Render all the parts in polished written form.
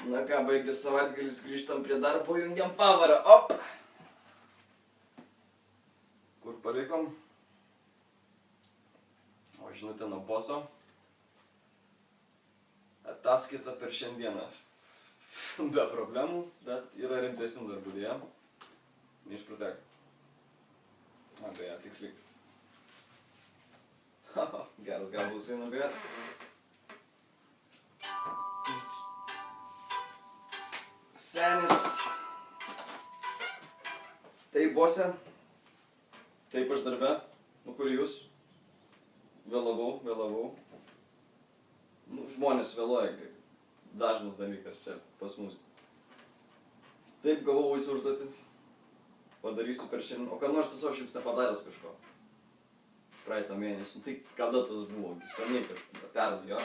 Na ką, baigęs savaitgalis, grįžtam prie darbo, jungiam pavarą. Op! Kur palikom? O, žinutė nuo boso. Ataskaita per šiandieną. Be problemų, bet yra rimtesnių darbų dėja. Neišpratek. Na, beje, tiksliai. Haha, geras gabalas eina beje. Senis. Taip, bose. Taip, aš darbe. Nu, kur jūs? Vėlavau. Nu, žmonės vėluoja. Dažnas dalykas čia pas mus. Taip, gavau visų užduotį. Padarysiu per šiandien. O ką nors esu aš jums nepadaręs kažko. Praeitą mėnesį. Tai kada tas buvo? Seniai kažką. Pernai, jo.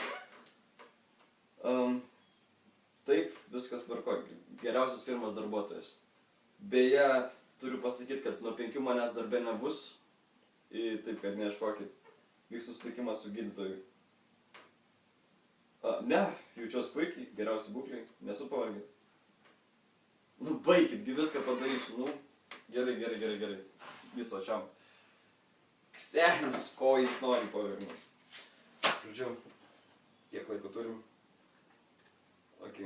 Taip, viskas tvarkoj. Geriausias firmas darbuotojas. Beje, turiu pasakyti, kad nuo 5 manęs darbe nebus. Taip, kad neieškokit. Vyks susitikimas su gydytoju. Ne, jaučiuos puikiai, geriausi būkliai, nesu pavargęs. Nu, baikit, viską padarysiu, nu. Gerai. Viso čia. Senis, ko jis nori pavargti. Žodžiu, kiek laiko turim. Ok.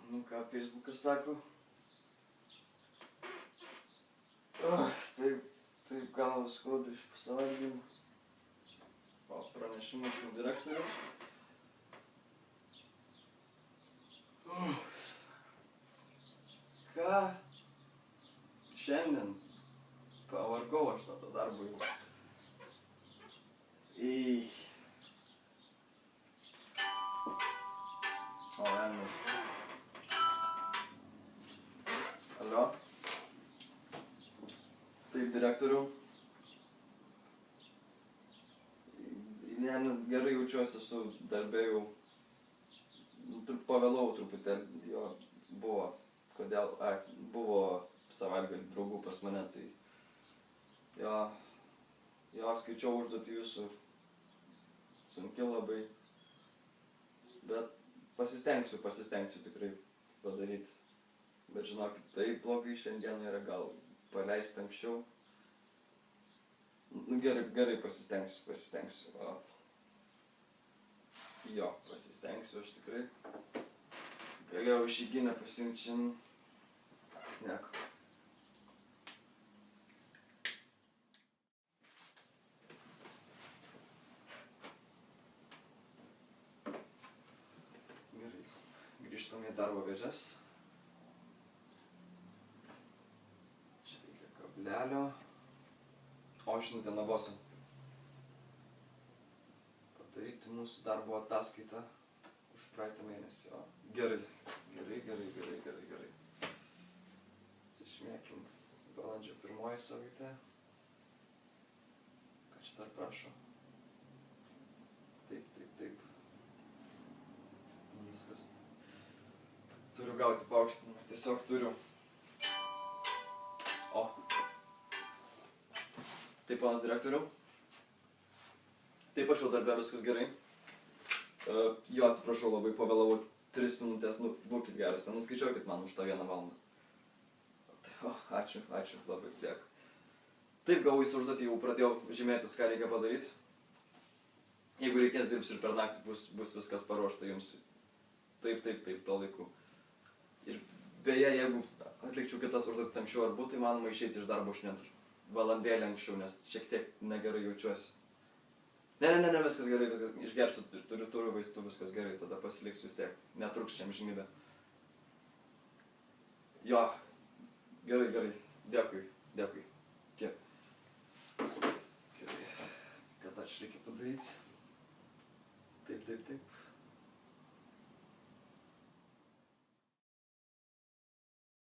Nu ką, Facebookas sako? Taip galva skauda iš pasavaitgalio. O, pranešimas nuo direktoriaus. Ką? Šiandien pavargau aš nuo to darbo jau. O, velnias. Alio? Taip, direktoriau. Ne, gerai jaučiuosi su darbe jau. Pavėlau truputėlį, jo, buvo. Kodėl? Buvo savaitgalį draugų pas mane, tai... Jo, skaičiau užduotį jūsų. Sunki labai. Bet pasistengsiu tikrai padaryti. Bet žinokit, taip blogai šiandien yra, gal paleisti anksčiau. Nu, gerai pasistengsiu. Jo, pasistengsiu aš tikrai. Galėjau išeiginę pasiimti šiandien. Nieko. Gerai, grįžtam į darbo vėžes. Čia reikia kablelio. O, žinutė nuo boso. Padaryti mūsų darbo ataskaitą už praeitą mėnesį. Gerai. Sušmėkim balandžio 1 savaitę. Ką čia dar prašo? Taip. Viskas. Turiu gauti paaukštinimą. Tiesiog turiu. O. Taip, panas direktoriau. Taip, aš jau darbe, viskas gerai. Jo, atsiprašau, labai pavėlavau 3 minutės, nu, būkit geras, nenuskaičiuokit man už tą 1 valandą. Ačiū, labai dėkui. Taip, gavau jūsų užduotį, jau pradėjau žymėtis, ką reikia padaryti. Jeigu reikės dirbsiu ir per naktį, bus viskas paruošta jums. Taip, to laiku. Ir beje, jeigu atlikčiau kitas užduotis anksčiau, ar būtų įmanoma išeiti iš darbo šiandien valandėlį anksčiau, nes šiek tiek negerai jaučiuosi. Ne, viskas gerai, išgersiu, turiu vaistų, viskas gerai, tada pasiliksiu vis tiek, netruks čia amžinybę. Jo, gerai, dėkui. Kiek? Gerai, ką dar čia reikia padaryti? Taip.